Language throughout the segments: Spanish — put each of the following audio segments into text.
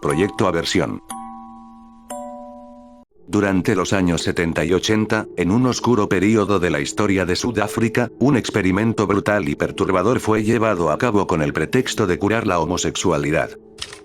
Proyecto Aversión. Durante los años 70 y 80, en un oscuro período de la historia de Sudáfrica, un experimento brutal y perturbador fue llevado a cabo con el pretexto de curar la homosexualidad.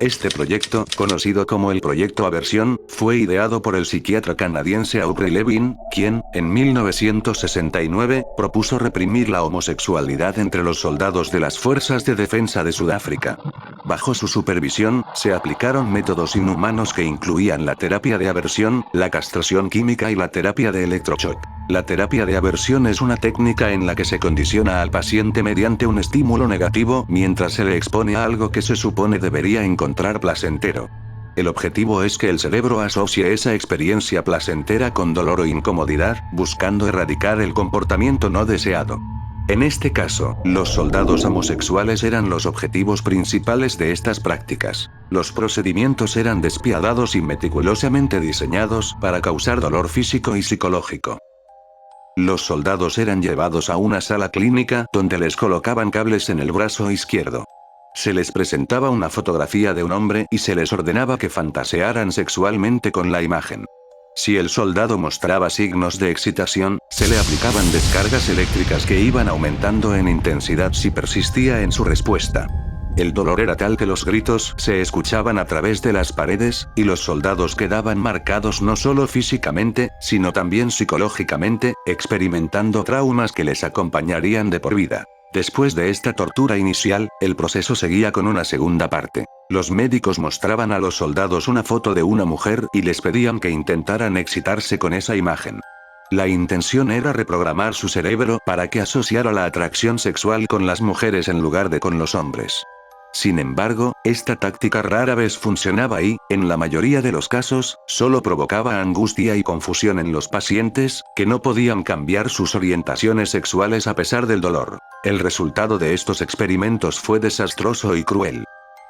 Este proyecto, conocido como el Proyecto Aversión, fue ideado por el psiquiatra canadiense Aubrey Levin, quien, en 1969, propuso reprimir la homosexualidad entre los soldados de las Fuerzas de Defensa de Sudáfrica. Bajo su supervisión, se aplicaron métodos inhumanos que incluían la terapia de aversión, la castración química y la terapia de electroshock. La terapia de aversión es una técnica en la que se condiciona al paciente mediante un estímulo negativo mientras se le expone a algo que se supone debería encontrar placentero. El objetivo es que el cerebro asocie esa experiencia placentera con dolor o incomodidad, buscando erradicar el comportamiento no deseado. En este caso, los soldados homosexuales eran los objetivos principales de estas prácticas. Los procedimientos eran despiadados y meticulosamente diseñados para causar dolor físico y psicológico. Los soldados eran llevados a una sala clínica donde les colocaban cables en el brazo izquierdo. Se les presentaba una fotografía de un hombre y se les ordenaba que fantasearan sexualmente con la imagen. Si el soldado mostraba signos de excitación, se le aplicaban descargas eléctricas que iban aumentando en intensidad si persistía en su respuesta. El dolor era tal que los gritos se escuchaban a través de las paredes, y los soldados quedaban marcados no solo físicamente, sino también psicológicamente, experimentando traumas que les acompañarían de por vida. Después de esta tortura inicial, el proceso seguía con una segunda parte. Los médicos mostraban a los soldados una foto de una mujer y les pedían que intentaran excitarse con esa imagen. La intención era reprogramar su cerebro para que asociara la atracción sexual con las mujeres en lugar de con los hombres. Sin embargo, esta táctica rara vez funcionaba y, en la mayoría de los casos, solo provocaba angustia y confusión en los pacientes, que no podían cambiar sus orientaciones sexuales a pesar del dolor. El resultado de estos experimentos fue desastroso y cruel.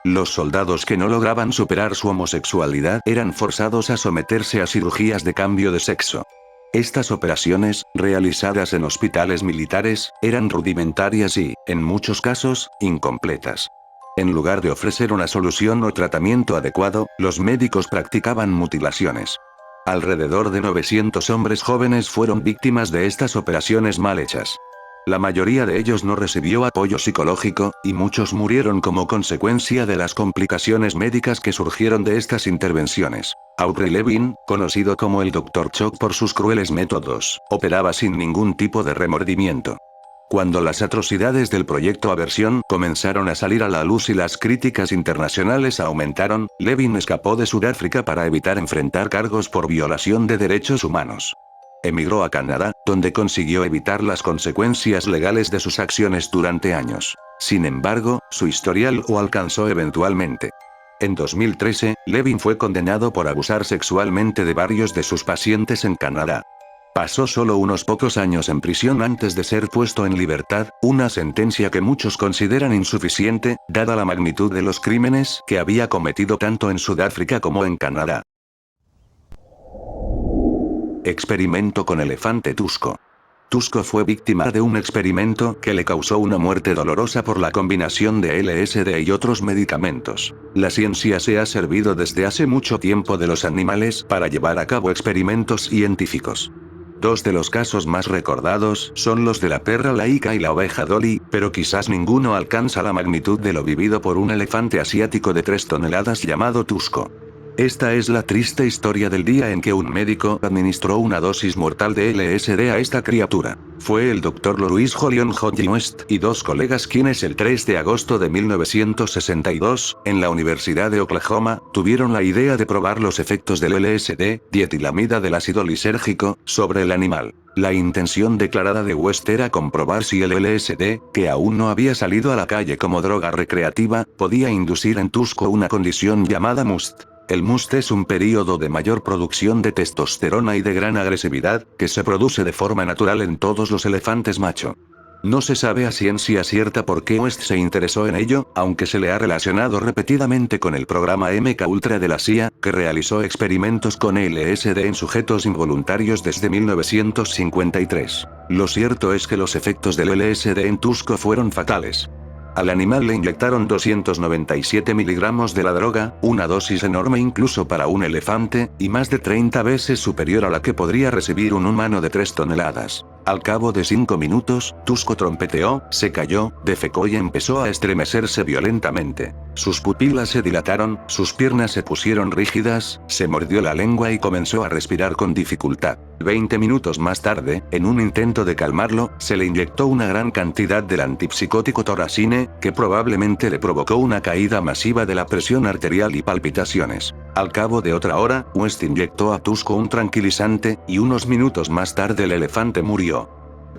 Los soldados que no lograban superar su homosexualidad eran forzados a someterse a cirugías de cambio de sexo. Estas operaciones, realizadas en hospitales militares, eran rudimentarias y, en muchos casos, incompletas. En lugar de ofrecer una solución o tratamiento adecuado, los médicos practicaban mutilaciones. Alrededor de 900 hombres jóvenes fueron víctimas de estas operaciones mal hechas. La mayoría de ellos no recibió apoyo psicológico, y muchos murieron como consecuencia de las complicaciones médicas que surgieron de estas intervenciones. Aubrey Levin, conocido como el Dr. Shock por sus crueles métodos, operaba sin ningún tipo de remordimiento. Cuando las atrocidades del Proyecto Aversión comenzaron a salir a la luz y las críticas internacionales aumentaron, Levin escapó de Sudáfrica para evitar enfrentar cargos por violación de derechos humanos. Emigró a Canadá, donde consiguió evitar las consecuencias legales de sus acciones durante años. Sin embargo, su historial lo alcanzó eventualmente. En 2013, Levin fue condenado por abusar sexualmente de varios de sus pacientes en Canadá. Pasó solo unos pocos años en prisión antes de ser puesto en libertad, una sentencia que muchos consideran insuficiente, dada la magnitud de los crímenes que había cometido tanto en Sudáfrica como en Canadá. Experimento con elefante Tusko. Tusko fue víctima de un experimento que le causó una muerte dolorosa por la combinación de LSD y otros medicamentos. La ciencia se ha servido desde hace mucho tiempo de los animales para llevar a cabo experimentos científicos. Dos de los casos más recordados son los de la perra Laika y la oveja Dolly, pero quizás ninguno alcanza la magnitud de lo vivido por un elefante asiático de 3 toneladas llamado Tusko. Esta es la triste historia del día en que un médico administró una dosis mortal de LSD a esta criatura. Fue el Dr. Louis Jolion Hodgin West y 2 colegas quienes el 3 de agosto de 1962, en la Universidad de Oklahoma, tuvieron la idea de probar los efectos del LSD, dietilamida del ácido lisérgico, sobre el animal. La intención declarada de West era comprobar si el LSD, que aún no había salido a la calle como droga recreativa, podía inducir en Tusko una condición llamada MUST. El MUST es un período de mayor producción de testosterona y de gran agresividad, que se produce de forma natural en todos los elefantes macho. No se sabe a ciencia cierta por qué West se interesó en ello, aunque se le ha relacionado repetidamente con el programa MKUltra de la CIA, que realizó experimentos con LSD en sujetos involuntarios desde 1953. Lo cierto es que los efectos del LSD en Tusko fueron fatales. Al animal le inyectaron 297 miligramos de la droga, una dosis enorme incluso para un elefante, y más de 30 veces superior a la que podría recibir un humano de 3 toneladas. Al cabo de 5 minutos, Tusko trompeteó, se cayó, defecó y empezó a estremecerse violentamente. Sus pupilas se dilataron, sus piernas se pusieron rígidas, se mordió la lengua y comenzó a respirar con dificultad. 20 minutos más tarde, en un intento de calmarlo, se le inyectó una gran cantidad del antipsicótico Toracine, que probablemente le provocó una caída masiva de la presión arterial y palpitaciones. Al cabo de otra hora, West inyectó a Tusko un tranquilizante, y unos minutos más tarde el elefante murió.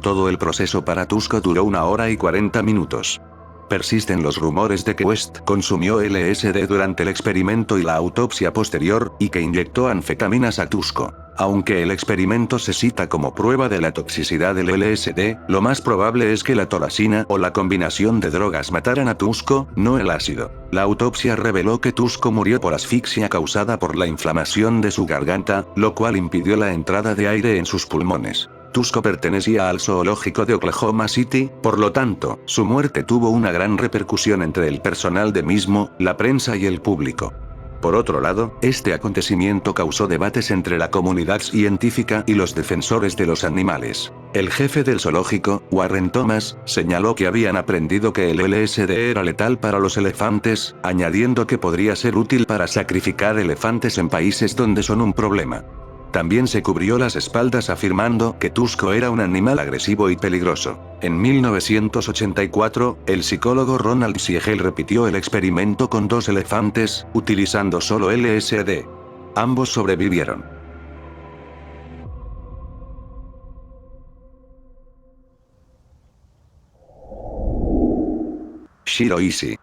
Todo el proceso para Tusko duró 1 hora y 40 minutos. Persisten los rumores de que West consumió LSD durante el experimento y la autopsia posterior, y que inyectó anfetaminas a Tusko. Aunque el experimento se cita como prueba de la toxicidad del LSD, lo más probable es que la toracina o la combinación de drogas mataran a Tusko, no el ácido. La autopsia reveló que Tusko murió por asfixia causada por la inflamación de su garganta, lo cual impidió la entrada de aire en sus pulmones. Tusko pertenecía al zoológico de Oklahoma City, por lo tanto, su muerte tuvo una gran repercusión entre el personal de mismo, la prensa y el público. Por otro lado, este acontecimiento causó debates entre la comunidad científica y los defensores de los animales. El jefe del zoológico, Warren Thomas, señaló que habían aprendido que el LSD era letal para los elefantes, añadiendo que podría ser útil para sacrificar elefantes en países donde son un problema. También se cubrió las espaldas afirmando que Tusko era un animal agresivo y peligroso. En 1984, el psicólogo Ronald Siegel repitió el experimento con 2 elefantes, utilizando solo LSD. Ambos sobrevivieron. Shiroishi.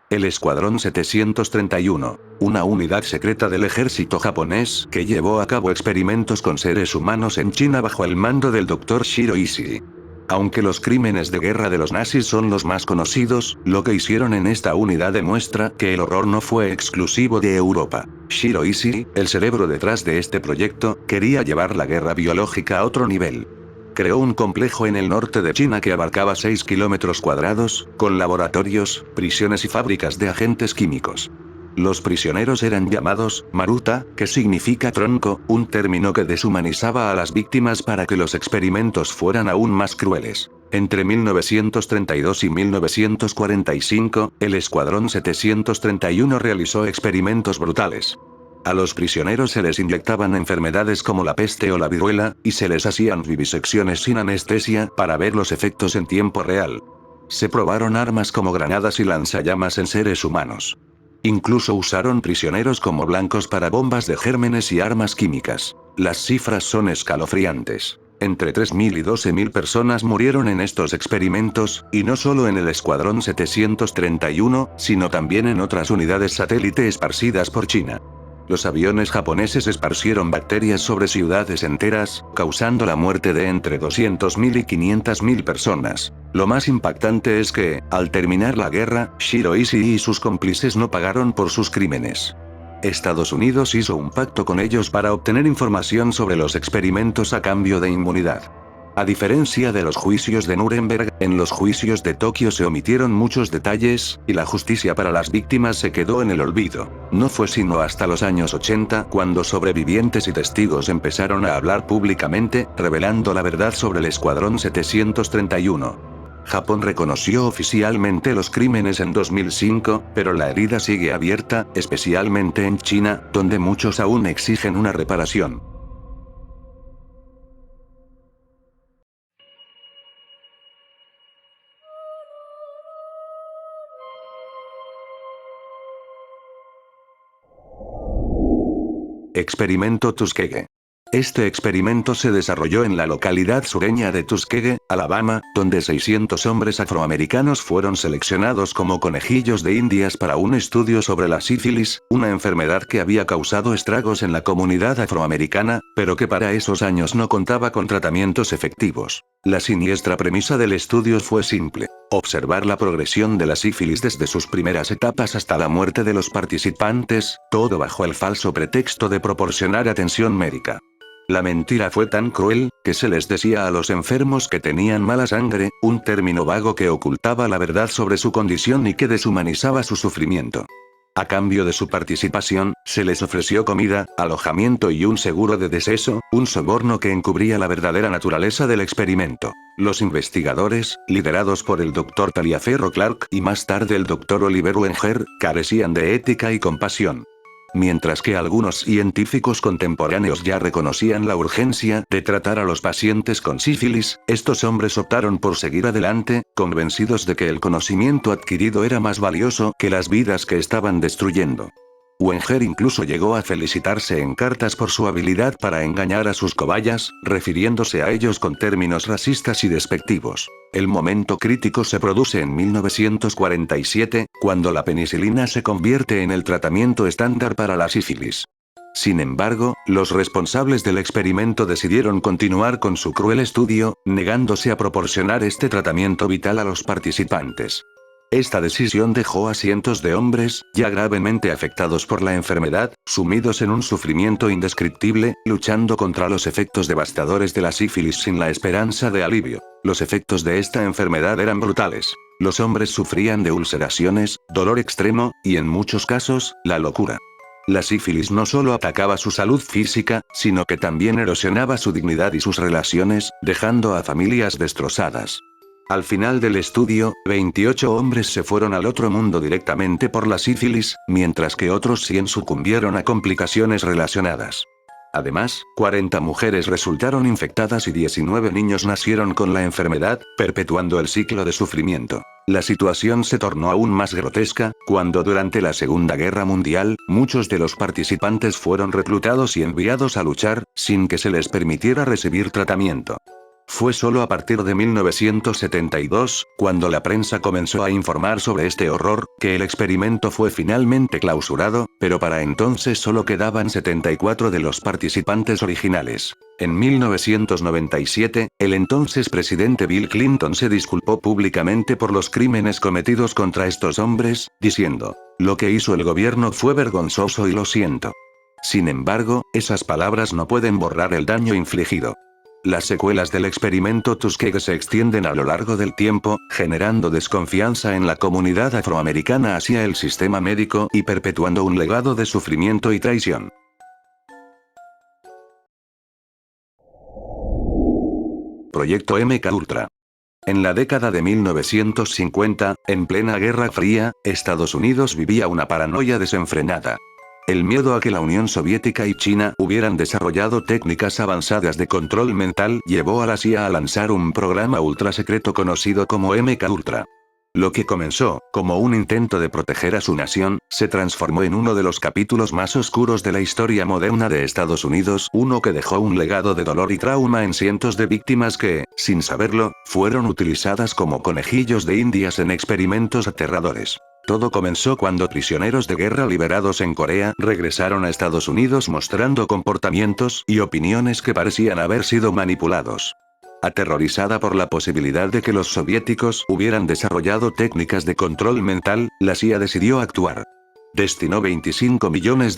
El Escuadrón 731, una unidad secreta del ejército japonés que llevó a cabo experimentos con seres humanos en China bajo el mando del Dr. Shiroishi. Aunque los crímenes de guerra de los nazis son los más conocidos, lo que hicieron en esta unidad demuestra que el horror no fue exclusivo de Europa. Shiroishi, el cerebro detrás de este proyecto, quería llevar la guerra biológica a otro nivel. Creó un complejo en el norte de China que abarcaba 6 kilómetros cuadrados, con laboratorios, prisiones y fábricas de agentes químicos. Los prisioneros eran llamados Maruta, que significa tronco, un término que deshumanizaba a las víctimas para que los experimentos fueran aún más crueles. Entre 1932 y 1945, el Escuadrón 731 realizó experimentos brutales. A los prisioneros se les inyectaban enfermedades como la peste o la viruela, y se les hacían vivisecciones sin anestesia para ver los efectos en tiempo real. Se probaron armas como granadas y lanzallamas en seres humanos. Incluso usaron prisioneros como blancos para bombas de gérmenes y armas químicas. Las cifras son escalofriantes. Entre 3.000 y 12.000 personas murieron en estos experimentos, y no solo en el Escuadrón 731, sino también en otras unidades satélite esparcidas por China. Los aviones japoneses esparcieron bacterias sobre ciudades enteras, causando la muerte de entre 200.000 y 500.000 personas. Lo más impactante es que, al terminar la guerra, Shiroishi y sus cómplices no pagaron por sus crímenes. Estados Unidos hizo un pacto con ellos para obtener información sobre los experimentos a cambio de inmunidad. A diferencia de los juicios de Nuremberg, en los juicios de Tokio se omitieron muchos detalles, y la justicia para las víctimas se quedó en el olvido. No fue sino hasta los años 80 cuando sobrevivientes y testigos empezaron a hablar públicamente, revelando la verdad sobre el Escuadrón 731. Japón reconoció oficialmente los crímenes en 2005, pero la herida sigue abierta, especialmente en China, donde muchos aún exigen una reparación. Experimento Tuskegee. Este experimento se desarrolló en la localidad sureña de Tuskegee, Alabama, donde 600 hombres afroamericanos fueron seleccionados como conejillos de indias para un estudio sobre la sífilis, una enfermedad que había causado estragos en la comunidad afroamericana, pero que para esos años no contaba con tratamientos efectivos. La siniestra premisa del estudio fue simple: observar la progresión de la sífilis desde sus primeras etapas hasta la muerte de los participantes, todo bajo el falso pretexto de proporcionar atención médica. La mentira fue tan cruel, que se les decía a los enfermos que tenían mala sangre, un término vago que ocultaba la verdad sobre su condición y que deshumanizaba su sufrimiento. A cambio de su participación, se les ofreció comida, alojamiento y un seguro de deceso, un soborno que encubría la verdadera naturaleza del experimento. Los investigadores, liderados por el Dr. Taliaferro Clark y más tarde el Dr. Oliver Wenger, carecían de ética y compasión. Mientras que algunos científicos contemporáneos ya reconocían la urgencia de tratar a los pacientes con sífilis, estos hombres optaron por seguir adelante, convencidos de que el conocimiento adquirido era más valioso que las vidas que estaban destruyendo. Wenger incluso llegó a felicitarse en cartas por su habilidad para engañar a sus cobayas, refiriéndose a ellos con términos racistas y despectivos. El momento crítico se produce en 1947, cuando la penicilina se convierte en el tratamiento estándar para la sífilis. Sin embargo, los responsables del experimento decidieron continuar con su cruel estudio, negándose a proporcionar este tratamiento vital a los participantes. Esta decisión dejó a cientos de hombres, ya gravemente afectados por la enfermedad, sumidos en un sufrimiento indescriptible, luchando contra los efectos devastadores de la sífilis sin la esperanza de alivio. Los efectos de esta enfermedad eran brutales. Los hombres sufrían de ulceraciones, dolor extremo, y en muchos casos, la locura. La sífilis no solo atacaba su salud física, sino que también erosionaba su dignidad y sus relaciones, dejando a familias destrozadas. Al final del estudio, 28 hombres se fueron al otro mundo directamente por la sífilis, mientras que otros 100 sucumbieron a complicaciones relacionadas. Además, 40 mujeres resultaron infectadas y 19 niños nacieron con la enfermedad, perpetuando el ciclo de sufrimiento. La situación se tornó aún más grotesca, cuando durante la Segunda Guerra Mundial, muchos de los participantes fueron reclutados y enviados a luchar, sin que se les permitiera recibir tratamiento. Fue solo a partir de 1972, cuando la prensa comenzó a informar sobre este horror, que el experimento fue finalmente clausurado, pero para entonces solo quedaban 74 de los participantes originales. En 1997, el entonces presidente Bill Clinton se disculpó públicamente por los crímenes cometidos contra estos hombres, diciendo: "Lo que hizo el gobierno fue vergonzoso y lo siento". Sin embargo, esas palabras no pueden borrar el daño infligido. Las secuelas del experimento Tuskegee se extienden a lo largo del tiempo, generando desconfianza en la comunidad afroamericana hacia el sistema médico y perpetuando un legado de sufrimiento y traición. Proyecto MK Ultra. En la década de 1950, en plena Guerra Fría, Estados Unidos vivía una paranoia desenfrenada. El miedo a que la Unión Soviética y China hubieran desarrollado técnicas avanzadas de control mental llevó a la CIA a lanzar un programa ultrasecreto conocido como MK Ultra. Lo que comenzó como un intento de proteger a su nación, se transformó en uno de los capítulos más oscuros de la historia moderna de Estados Unidos, uno que dejó un legado de dolor y trauma en cientos de víctimas que, sin saberlo, fueron utilizadas como conejillos de indias en experimentos aterradores. Todo comenzó cuando prisioneros de guerra liberados en Corea regresaron a Estados Unidos mostrando comportamientos y opiniones que parecían haber sido manipulados. Aterrorizada por la posibilidad de que los soviéticos hubieran desarrollado técnicas de control mental, la CIA decidió actuar. Destinó $25 millones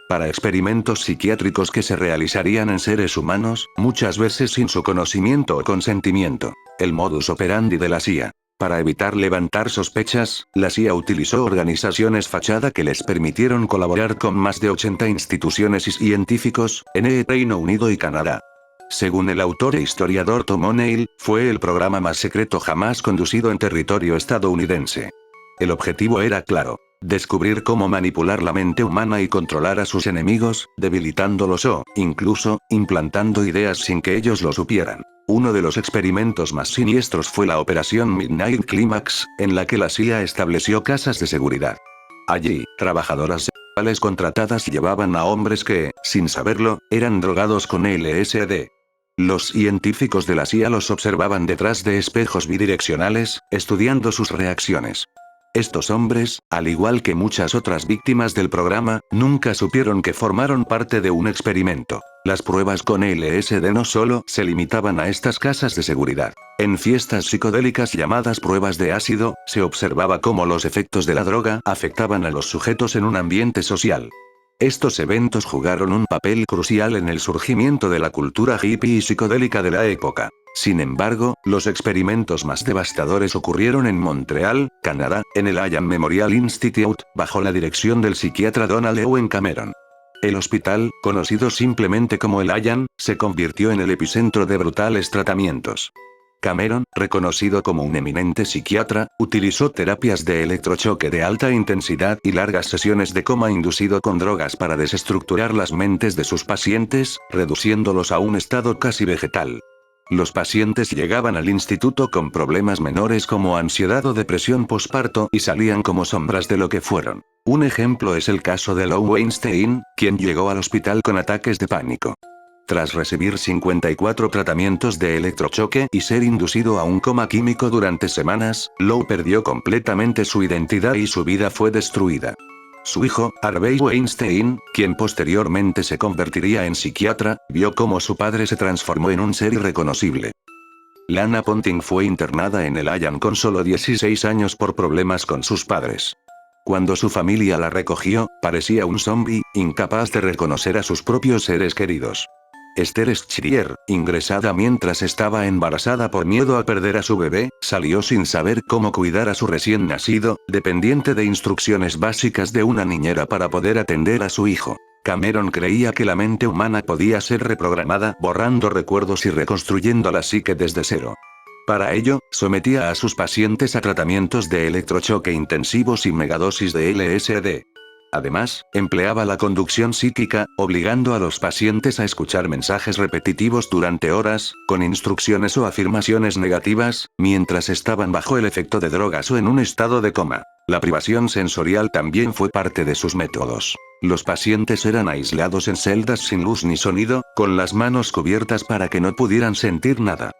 para experimentos psiquiátricos que se realizarían en seres humanos, muchas veces sin su conocimiento o consentimiento. El modus operandi de la CIA. Para evitar levantar sospechas, la CIA utilizó organizaciones fachada que les permitieron colaborar con más de 80 instituciones y científicos, en el Reino Unido y Canadá. Según el autor e historiador Tom O'Neill, fue el programa más secreto jamás conducido en territorio estadounidense. El objetivo era claro: descubrir cómo manipular la mente humana y controlar a sus enemigos, debilitándolos o, incluso, implantando ideas sin que ellos lo supieran. Uno de los experimentos más siniestros fue la Operación Midnight Climax, en la que la CIA estableció casas de seguridad. Allí, trabajadoras sexuales contratadas llevaban a hombres que, sin saberlo, eran drogados con LSD. Los científicos de la CIA los observaban detrás de espejos bidireccionales, estudiando sus reacciones. Estos hombres, al igual que muchas otras víctimas del programa, nunca supieron que formaron parte de un experimento. Las pruebas con LSD no solo se limitaban a estas casas de seguridad. En fiestas psicodélicas llamadas pruebas de ácido, se observaba cómo los efectos de la droga afectaban a los sujetos en un ambiente social. Estos eventos jugaron un papel crucial en el surgimiento de la cultura hippie y psicodélica de la época. Sin embargo, los experimentos más devastadores ocurrieron en Montreal, Canadá, en el Allan Memorial Institute, bajo la dirección del psiquiatra Donald Ewen Cameron. El hospital, conocido simplemente como el Allan, se convirtió en el epicentro de brutales tratamientos. Cameron, reconocido como un eminente psiquiatra, utilizó terapias de electrochoque de alta intensidad y largas sesiones de coma inducido con drogas para desestructurar las mentes de sus pacientes, reduciéndolos a un estado casi vegetal. Los pacientes llegaban al instituto con problemas menores como ansiedad o depresión posparto y salían como sombras de lo que fueron. Un ejemplo es el caso de Lou Weinstein, quien llegó al hospital con ataques de pánico. Tras recibir 54 tratamientos de electrochoque y ser inducido a un coma químico durante semanas, Lou perdió completamente su identidad y su vida fue destruida. Su hijo, Harvey Weinstein, quien posteriormente se convertiría en psiquiatra, vio cómo su padre se transformó en un ser irreconocible. Lana Ponting fue internada en el Allan con solo 16 años por problemas con sus padres. Cuando su familia la recogió, parecía un zombie, incapaz de reconocer a sus propios seres queridos. Esther Schreier, ingresada mientras estaba embarazada por miedo a perder a su bebé, salió sin saber cómo cuidar a su recién nacido, dependiente de instrucciones básicas de una niñera para poder atender a su hijo. Cameron creía que la mente humana podía ser reprogramada, borrando recuerdos y reconstruyendo la psique desde cero. Para ello, sometía a sus pacientes a tratamientos de electrochoque intensivos y megadosis de LSD. Además, empleaba la conducción psíquica, obligando a los pacientes a escuchar mensajes repetitivos durante horas, con instrucciones o afirmaciones negativas, mientras estaban bajo el efecto de drogas o en un estado de coma. La privación sensorial también fue parte de sus métodos. Los pacientes eran aislados en celdas sin luz ni sonido, con las manos cubiertas para que no pudieran sentir nada.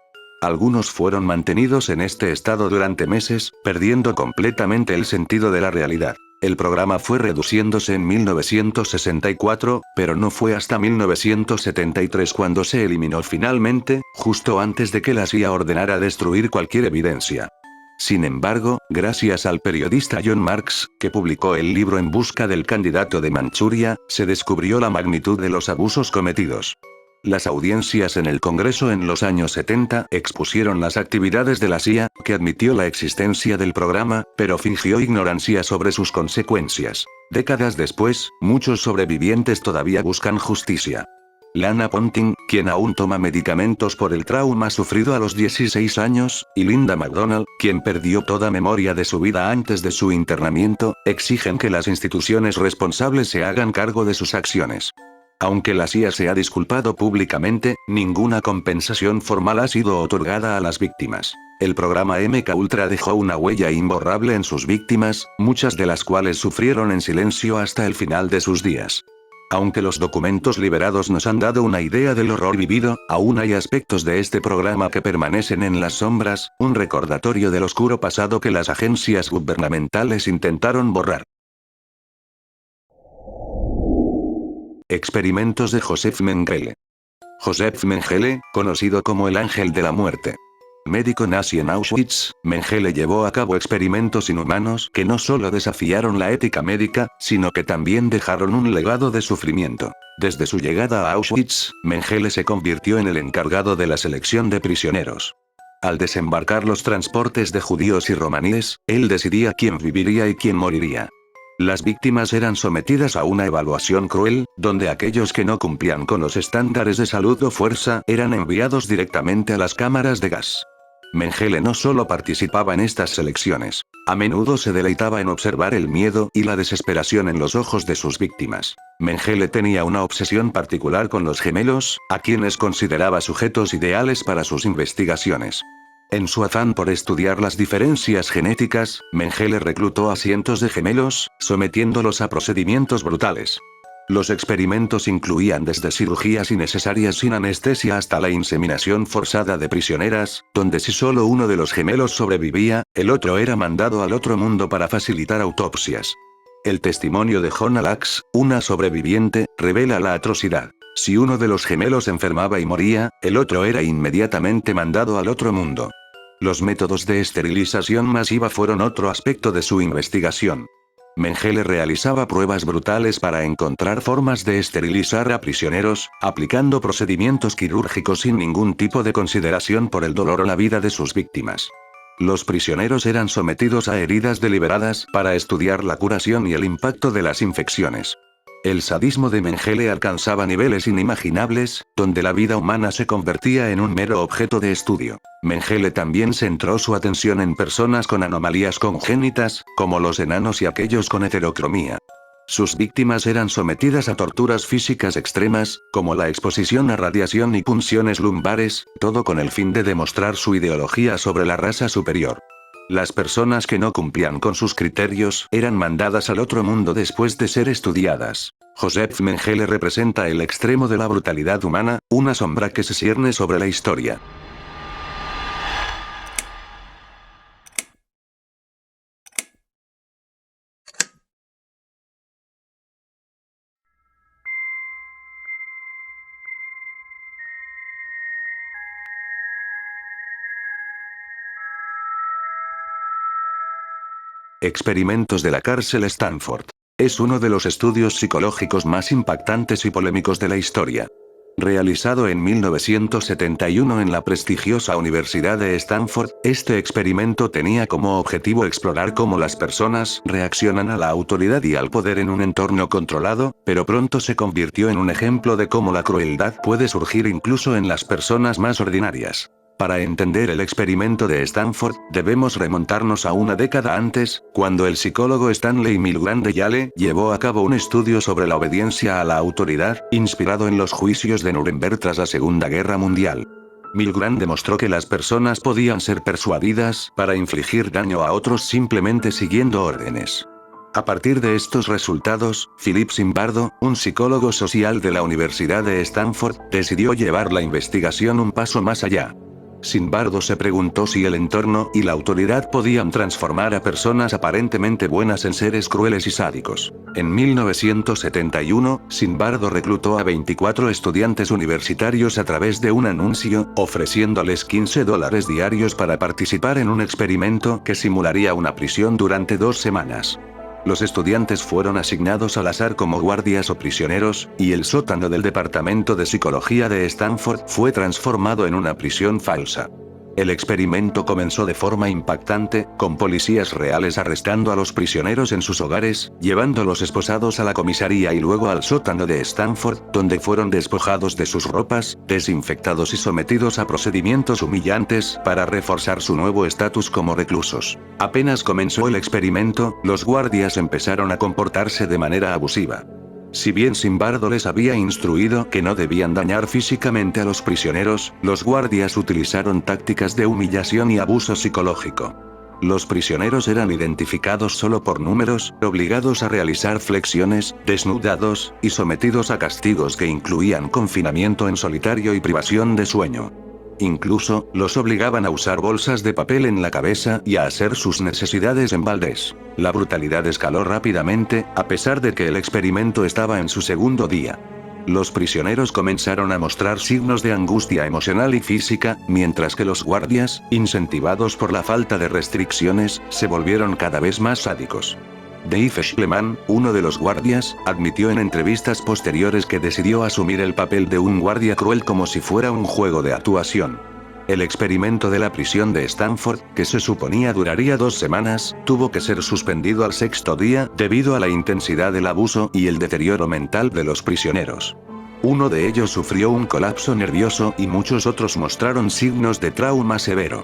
Algunos fueron mantenidos en este estado durante meses, perdiendo completamente el sentido de la realidad. El programa fue reduciéndose en 1964, pero no fue hasta 1973 cuando se eliminó finalmente, justo antes de que la CIA ordenara destruir cualquier evidencia. Sin embargo, gracias al periodista John Marks, que publicó el libro En busca del candidato de Manchuria, se descubrió la magnitud de los abusos cometidos. Las audiencias en el Congreso en los años 70 expusieron las actividades de la CIA, que admitió la existencia del programa, pero fingió ignorancia sobre sus consecuencias. Décadas después, muchos sobrevivientes todavía buscan justicia. Lana Ponting, quien aún toma medicamentos por el trauma sufrido a los 16 años, y Linda McDonald, quien perdió toda memoria de su vida antes de su internamiento, exigen que las instituciones responsables se hagan cargo de sus acciones. Aunque la CIA se ha disculpado públicamente, ninguna compensación formal ha sido otorgada a las víctimas. El programa MKUltra dejó una huella imborrable en sus víctimas, muchas de las cuales sufrieron en silencio hasta el final de sus días. Aunque los documentos liberados nos han dado una idea del horror vivido, aún hay aspectos de este programa que permanecen en las sombras, un recordatorio del oscuro pasado que las agencias gubernamentales intentaron borrar. Experimentos de Joseph Mengele. Joseph Mengele, conocido como el Ángel de la Muerte. Médico nazi en Auschwitz, Mengele llevó a cabo experimentos inhumanos que no solo desafiaron la ética médica, sino que también dejaron un legado de sufrimiento. Desde su llegada a Auschwitz, Mengele se convirtió en el encargado de la selección de prisioneros. Al desembarcar los transportes de judíos y romaníes, él decidía quién viviría y quién moriría. Las víctimas eran sometidas a una evaluación cruel, donde aquellos que no cumplían con los estándares de salud o fuerza eran enviados directamente a las cámaras de gas. Mengele no solo participaba en estas selecciones. A menudo se deleitaba en observar el miedo y la desesperación en los ojos de sus víctimas. Mengele tenía una obsesión particular con los gemelos, a quienes consideraba sujetos ideales para sus investigaciones. En su afán por estudiar las diferencias genéticas, Mengele reclutó a cientos de gemelos, sometiéndolos a procedimientos brutales. Los experimentos incluían desde cirugías innecesarias sin anestesia hasta la inseminación forzada de prisioneras, donde si solo uno de los gemelos sobrevivía, el otro era mandado al otro mundo para facilitar autopsias. El testimonio de Jonna Lax, una sobreviviente, revela la atrocidad. Si uno de los gemelos enfermaba y moría, el otro era inmediatamente mandado al otro mundo. Los métodos de esterilización masiva fueron otro aspecto de su investigación. Mengele realizaba pruebas brutales para encontrar formas de esterilizar a prisioneros, aplicando procedimientos quirúrgicos sin ningún tipo de consideración por el dolor o la vida de sus víctimas. Los prisioneros eran sometidos a heridas deliberadas para estudiar la curación y el impacto de las infecciones. El sadismo de Mengele alcanzaba niveles inimaginables, donde la vida humana se convertía en un mero objeto de estudio. Mengele también centró su atención en personas con anomalías congénitas, como los enanos y aquellos con heterocromía. Sus víctimas eran sometidas a torturas físicas extremas, como la exposición a radiación y punciones lumbares, todo con el fin de demostrar su ideología sobre la raza superior. Las personas que no cumplían con sus criterios eran mandadas al otro mundo después de ser estudiadas. Joseph Mengele representa el extremo de la brutalidad humana, una sombra que se cierne sobre la historia. Experimentos de la cárcel Stanford. Es uno de los estudios psicológicos más impactantes y polémicos de la historia. Realizado en 1971 en la prestigiosa Universidad de Stanford, este experimento tenía como objetivo explorar cómo las personas reaccionan a la autoridad y al poder en un entorno controlado, pero pronto se convirtió en un ejemplo de cómo la crueldad puede surgir incluso en las personas más ordinarias. Para entender el experimento de Stanford, debemos remontarnos a una década antes, cuando el psicólogo Stanley Milgram de Yale llevó a cabo un estudio sobre la obediencia a la autoridad, inspirado en los juicios de Nuremberg tras la Segunda Guerra Mundial. Milgram demostró que las personas podían ser persuadidas para infligir daño a otros simplemente siguiendo órdenes. A partir de estos resultados, Philip Zimbardo, un psicólogo social de la Universidad de Stanford, decidió llevar la investigación un paso más allá. Zimbardo se preguntó si el entorno y la autoridad podían transformar a personas aparentemente buenas en seres crueles y sádicos. En 1971, Zimbardo reclutó a 24 estudiantes universitarios a través de un anuncio, ofreciéndoles $15 diarios para participar en un experimento que simularía una prisión durante 2 semanas. Los estudiantes fueron asignados al azar como guardias o prisioneros, y el sótano del Departamento de Psicología de Stanford fue transformado en una prisión falsa. El experimento comenzó de forma impactante, con policías reales arrestando a los prisioneros en sus hogares, llevándolos esposados a la comisaría y luego al sótano de Stanford, donde fueron despojados de sus ropas, desinfectados y sometidos a procedimientos humillantes para reforzar su nuevo estatus como reclusos. Apenas comenzó el experimento, los guardias empezaron a comportarse de manera abusiva. Si bien Zimbardo les había instruido que no debían dañar físicamente a los prisioneros, los guardias utilizaron tácticas de humillación y abuso psicológico. Los prisioneros eran identificados solo por números, obligados a realizar flexiones, desnudados, y sometidos a castigos que incluían confinamiento en solitario y privación de sueño. Incluso, los obligaban a usar bolsas de papel en la cabeza y a hacer sus necesidades en baldes. La brutalidad escaló rápidamente, a pesar de que el experimento estaba en su segundo día. Los prisioneros comenzaron a mostrar signos de angustia emocional y física, mientras que los guardias, incentivados por la falta de restricciones, se volvieron cada vez más sádicos. Dave Schleman, uno de los guardias, admitió en entrevistas posteriores que decidió asumir el papel de un guardia cruel como si fuera un juego de actuación. El experimento de la prisión de Stanford, que se suponía duraría 2 semanas, tuvo que ser suspendido al 6º día debido a la intensidad del abuso y el deterioro mental de los prisioneros. Uno de ellos sufrió un colapso nervioso y muchos otros mostraron signos de trauma severo.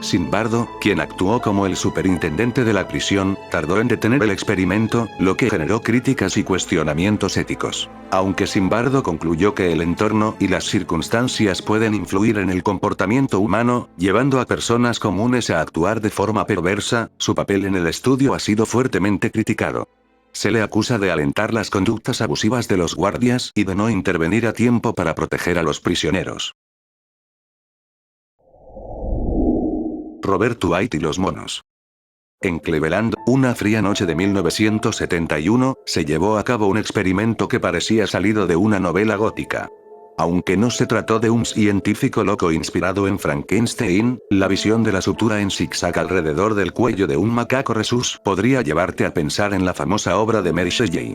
Zimbardo, quien actuó como el superintendente de la prisión, tardó en detener el experimento, lo que generó críticas y cuestionamientos éticos. Aunque Zimbardo concluyó que el entorno y las circunstancias pueden influir en el comportamiento humano, llevando a personas comunes a actuar de forma perversa, su papel en el estudio ha sido fuertemente criticado. Se le acusa de alentar las conductas abusivas de los guardias y de no intervenir a tiempo para proteger a los prisioneros. Robert White y los monos. En Cleveland, una fría noche de 1971, se llevó a cabo un experimento que parecía salido de una novela gótica. Aunque no se trató de un científico loco inspirado en Frankenstein, la visión de la sutura en zigzag alrededor del cuello de un macaco rhesus podría llevarte a pensar en la famosa obra de Mary Shelley.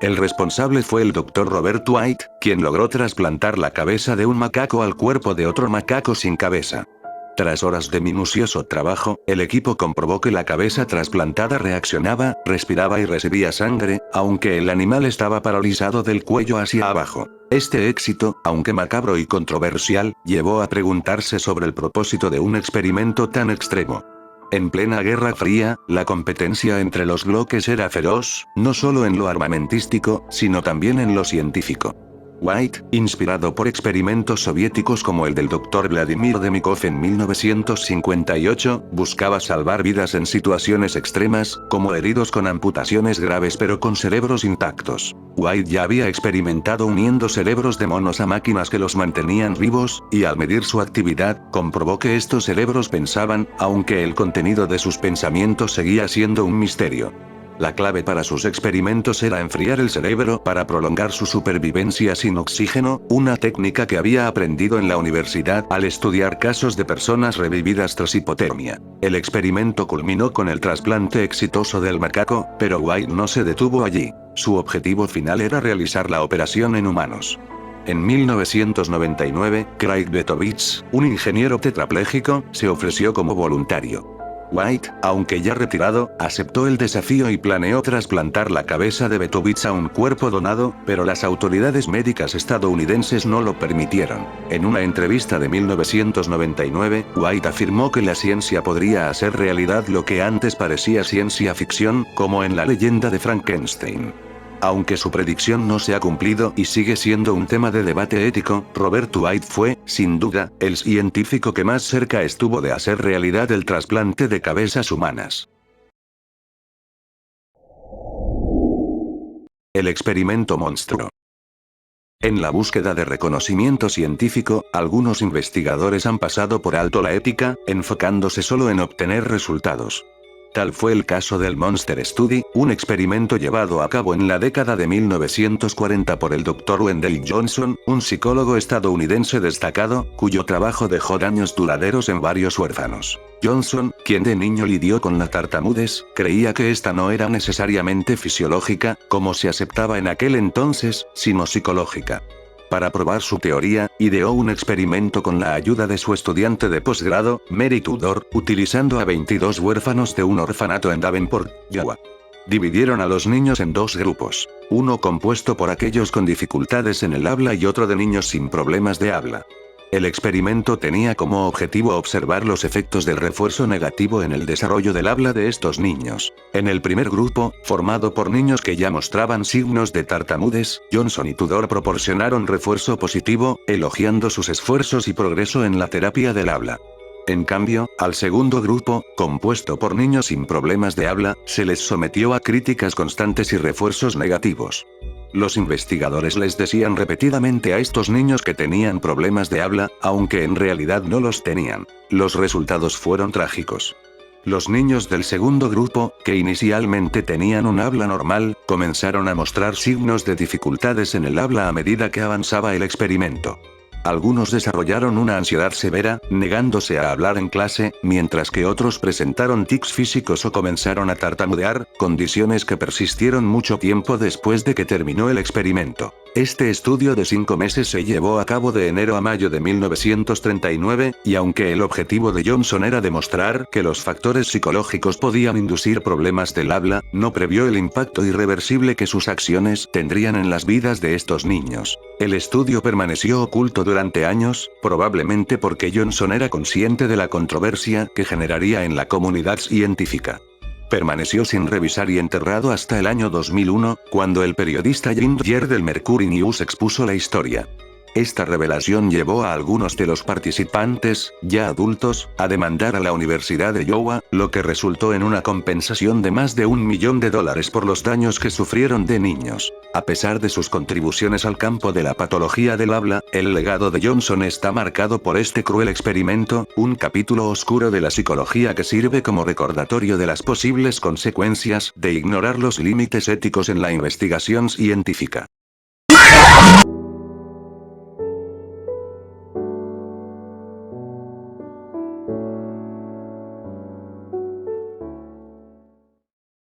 El responsable fue el Dr. Robert White, quien logró trasplantar la cabeza de un macaco al cuerpo de otro macaco sin cabeza. Tras horas de minucioso trabajo, el equipo comprobó que la cabeza trasplantada reaccionaba, respiraba y recibía sangre, aunque el animal estaba paralizado del cuello hacia abajo. Este éxito, aunque macabro y controversial, llevó a preguntarse sobre el propósito de un experimento tan extremo. En plena Guerra Fría, la competencia entre los bloques era feroz, no solo en lo armamentístico, sino también en lo científico. White, inspirado por experimentos soviéticos como el del Dr. Vladimir Demikov en 1958, buscaba salvar vidas en situaciones extremas, como heridos con amputaciones graves pero con cerebros intactos. White ya había experimentado uniendo cerebros de monos a máquinas que los mantenían vivos, y al medir su actividad, comprobó que estos cerebros pensaban, aunque el contenido de sus pensamientos seguía siendo un misterio. La clave para sus experimentos era enfriar el cerebro para prolongar su supervivencia sin oxígeno, una técnica que había aprendido en la universidad al estudiar casos de personas revividas tras hipotermia. El experimento culminó con el trasplante exitoso del macaco, pero White no se detuvo allí. Su objetivo final era realizar la operación en humanos. En 1999, Craig Betovich, un ingeniero tetrapléjico, se ofreció como voluntario. White, aunque ya retirado, aceptó el desafío y planeó trasplantar la cabeza de Betovich a un cuerpo donado, pero las autoridades médicas estadounidenses no lo permitieron. En una entrevista de 1999, White afirmó que la ciencia podría hacer realidad lo que antes parecía ciencia ficción, como en la leyenda de Frankenstein. Aunque su predicción no se ha cumplido y sigue siendo un tema de debate ético, Robert White fue, sin duda, el científico que más cerca estuvo de hacer realidad el trasplante de cabezas humanas. El experimento monstruo. En la búsqueda de reconocimiento científico, algunos investigadores han pasado por alto la ética, enfocándose solo en obtener resultados. Tal fue el caso del Monster Study, un experimento llevado a cabo en la década de 1940 por el Dr. Wendell Johnson, un psicólogo estadounidense destacado, cuyo trabajo dejó daños duraderos en varios huérfanos. Johnson, quien de niño lidió con la tartamudez, creía que esta no era necesariamente fisiológica, como se aceptaba en aquel entonces, sino psicológica. Para probar su teoría, ideó un experimento con la ayuda de su estudiante de posgrado, Mary Tudor, utilizando a 22 huérfanos de un orfanato en Davenport, Iowa. Dividieron a los niños en dos grupos, uno compuesto por aquellos con dificultades en el habla y otro de niños sin problemas de habla. El experimento tenía como objetivo observar los efectos del refuerzo negativo en el desarrollo del habla de estos niños. En el primer grupo, formado por niños que ya mostraban signos de tartamudez, Johnson y Tudor proporcionaron refuerzo positivo, elogiando sus esfuerzos y progreso en la terapia del habla. En cambio, al segundo grupo, compuesto por niños sin problemas de habla, se les sometió a críticas constantes y refuerzos negativos. Los investigadores les decían repetidamente a estos niños que tenían problemas de habla, aunque en realidad no los tenían. Los resultados fueron trágicos. Los niños del segundo grupo, que inicialmente tenían un habla normal, comenzaron a mostrar signos de dificultades en el habla a medida que avanzaba el experimento. Algunos desarrollaron una ansiedad severa, negándose a hablar en clase, mientras que otros presentaron tics físicos o comenzaron a tartamudear, condiciones que persistieron mucho tiempo después de que terminó el experimento. Este estudio de 5 meses se llevó a cabo de enero a mayo de 1939, y aunque el objetivo de Johnson era demostrar que los factores psicológicos podían inducir problemas del habla, no previó el impacto irreversible que sus acciones tendrían en las vidas de estos niños. El estudio permaneció oculto durante años, probablemente porque Johnson era consciente de la controversia que generaría en la comunidad científica. Permaneció sin revisar y enterrado hasta el año 2001, cuando el periodista Jim Dyer del Mercury News expuso la historia. Esta revelación llevó a algunos de los participantes, ya adultos, a demandar a la Universidad de Iowa, lo que resultó en una compensación de más de $1 millón por los daños que sufrieron de niños. A pesar de sus contribuciones al campo de la patología del habla, el legado de Johnson está marcado por este cruel experimento, un capítulo oscuro de la psicología que sirve como recordatorio de las posibles consecuencias de ignorar los límites éticos en la investigación científica.